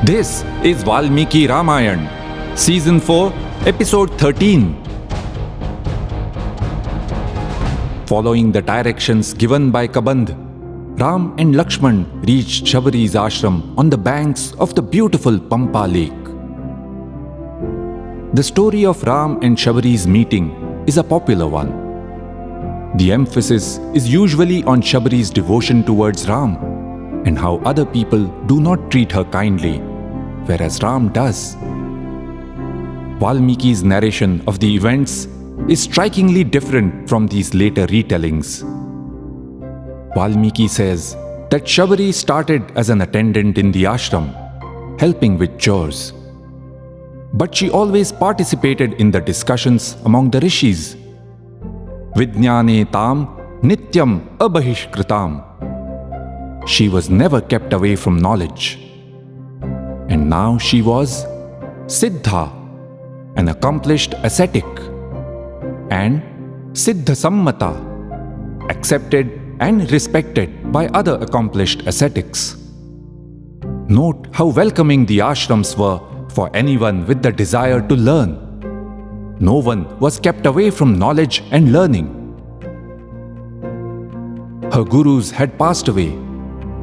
This is Valmiki Ramayan, Season 4, Episode 13. Following the directions given by Kabandh, Ram and Lakshman reached Shabari's ashram on the banks of the beautiful Pampa lake. The story of Ram and Shabari's meeting is a popular one. The emphasis is usually on Shabari's devotion towards Ram and how other people do not treat her kindly, whereas Ram does. Valmiki's narration of the events is strikingly different from these later retellings. Valmiki says that Shabari started as an attendant in the ashram, helping with chores. But she always participated in the discussions among the rishis. Vijnane tam nityam abahishkritam. She was never kept away from knowledge. And now she was Siddha, an accomplished ascetic, and Siddhasammata, accepted and respected by other accomplished ascetics. Note how welcoming the ashrams were for anyone with the desire to learn. No one was kept away from knowledge and learning. Her gurus had passed away,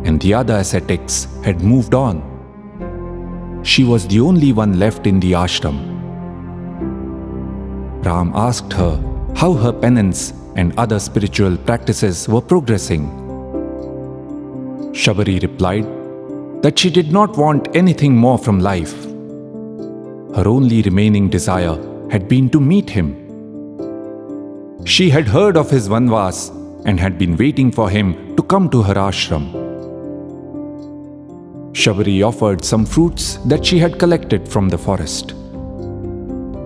and the other ascetics had moved on. She was the only one left in the ashram. Ram asked her how her penance and other spiritual practices were progressing. Shabari replied that she did not want anything more from life. Her only remaining desire had been to meet him. She had heard of his Vanvas and had been waiting for him to come to her ashram. Shabari offered some fruits that she had collected from the forest.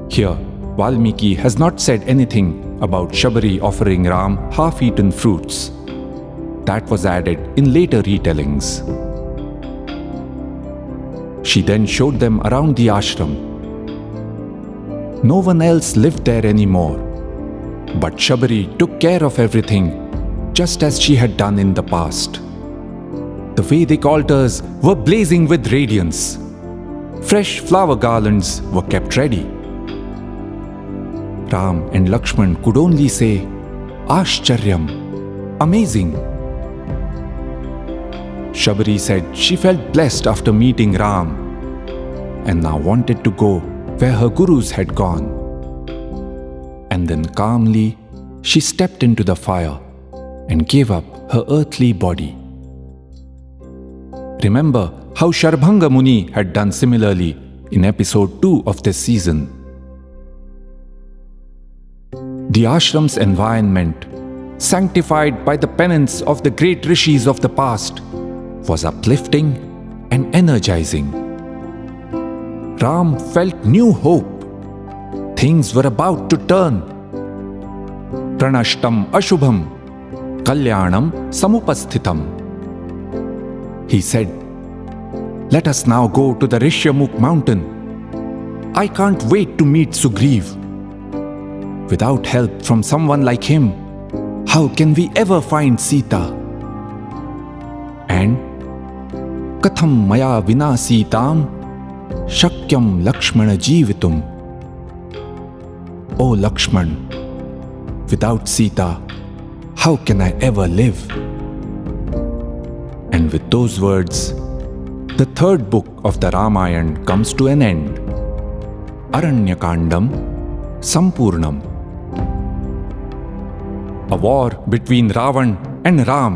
Here, Valmiki has not said anything about Shabari offering Ram half-eaten fruits. That was added in later retellings. She then showed them around the ashram. No one else lived there anymore, but Shabari took care of everything just as she had done in the past. The Vedic altars were blazing with radiance. Fresh flower garlands were kept ready. Ram and Lakshman could only say, "Ashcharyam," amazing. Shabari said she felt blessed after meeting Ram and now wanted to go where her gurus had gone. And then calmly, she stepped into the fire and gave up her earthly body. Remember how Sharbhanga Muni had done similarly in episode 2 of this season. The ashram's environment, sanctified by the penance of the great rishis of the past, was uplifting and energizing. Ram felt new hope. Things were about to turn. Pranashtam ashubham, kalyanam samupasthitam. He said, "Let us now go to the Rishyamukh mountain. I can't wait to meet Sugriv. Without help from someone like him, how can we ever find Sita? And Katham maya vina Sitam shakyam Lakshmana jivitum." O Lakshman, without Sita, how can I ever live? And with those words, the third book of the Ramayana comes to an end. Aranyakandam Sampurnam. A war between Ravan and Ram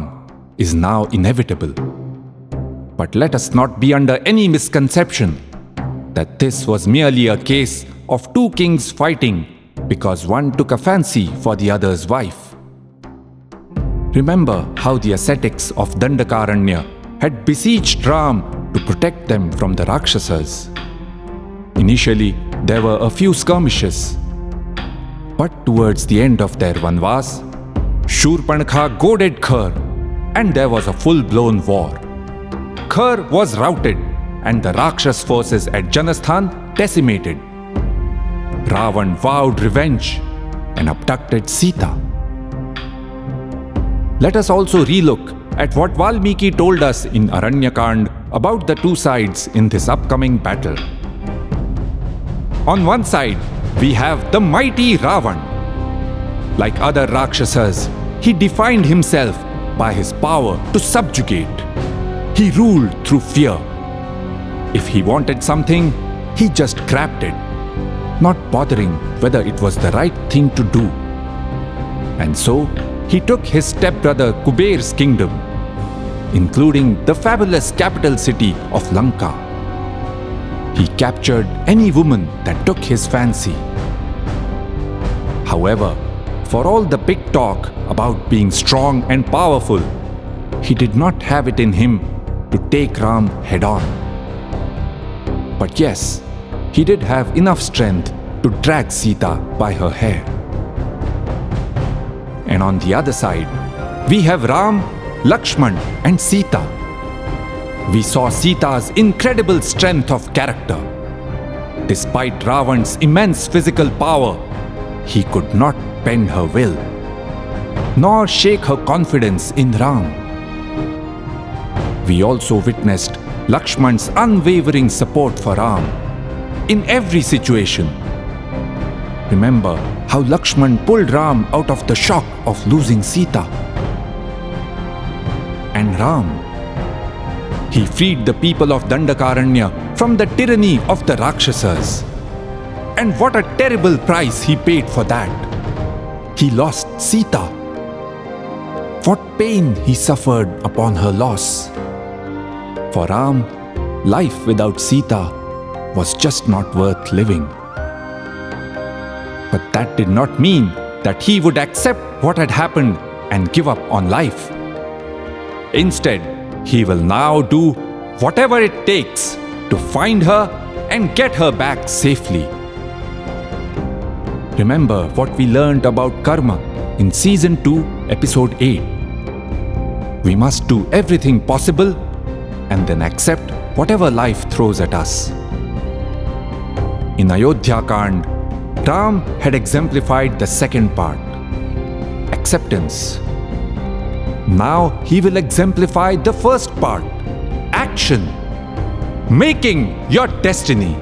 is now inevitable. But let us not be under any misconception that this was merely a case of two kings fighting because one took a fancy for the other's wife. Remember how the ascetics of Dandakaranya had besieged Ram to protect them from the Rakshasas. Initially, there were a few skirmishes. But towards the end of their Vanvas, Shurpanakha goaded Khar, and there was a full-blown war. Khar was routed, and the Rakshas forces at Janasthan decimated. Ravan vowed revenge and abducted Sita. Let us also relook at what Valmiki told us in Aranyakand about the two sides in this upcoming battle. On one side, we have the mighty Ravan. Like other Rakshasas, he defined himself by his power to subjugate. He ruled through fear. If he wanted something, he just grabbed it, not bothering whether it was the right thing to do. And so, he took his stepbrother Kuber's kingdom, including the fabulous capital city of Lanka. He captured any woman that took his fancy. However, for all the big talk about being strong and powerful, he did not have it in him to take Ram head-on. But yes, he did have enough strength to drag Sita by her hair. And on the other side, we have Ram, Lakshman and Sita. We saw Sita's incredible strength of character. Despite Ravan's immense physical power, he could not bend her will, nor shake her confidence in Ram. We also witnessed Lakshman's unwavering support for Ram in every situation. Remember how Lakshman pulled Ram out of the shock of losing Sita. And Ram, he freed the people of Dandakaranya from the tyranny of the Rakshasas. And what a terrible price he paid for that. He lost Sita. What pain he suffered upon her loss. For Ram, life without Sita was just not worth living. But that did not mean that he would accept what had happened and give up on life. Instead, he will now do whatever it takes to find her and get her back safely. Remember what we learned about karma in Season 2, Episode 8. We must do everything possible and then accept whatever life throws at us. In Ayodhya Kand, Ram had exemplified the second part, acceptance. Now he will exemplify the first part, action, making your destiny.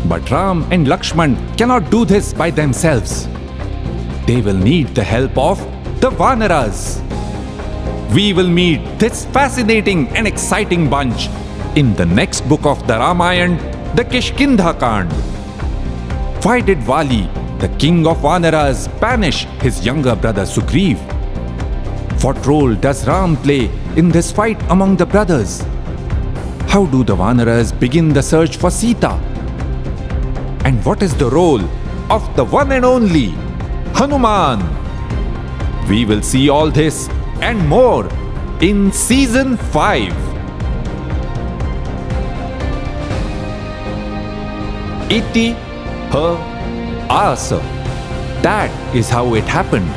But Ram and Lakshman cannot do this by themselves. They will need the help of the Vanaras. We will meet this fascinating and exciting bunch in the next book of the Ramayana, the Kishkindha Kand. Why did Vali, the king of Vanaras, banish his younger brother Sugriv? What role does Ram play in this fight among the brothers? How do the Vanaras begin the search for Sita? And what is the role of the one and only Hanuman? We will see all this and more in Season 5. Iti ha asa. That is how it happened.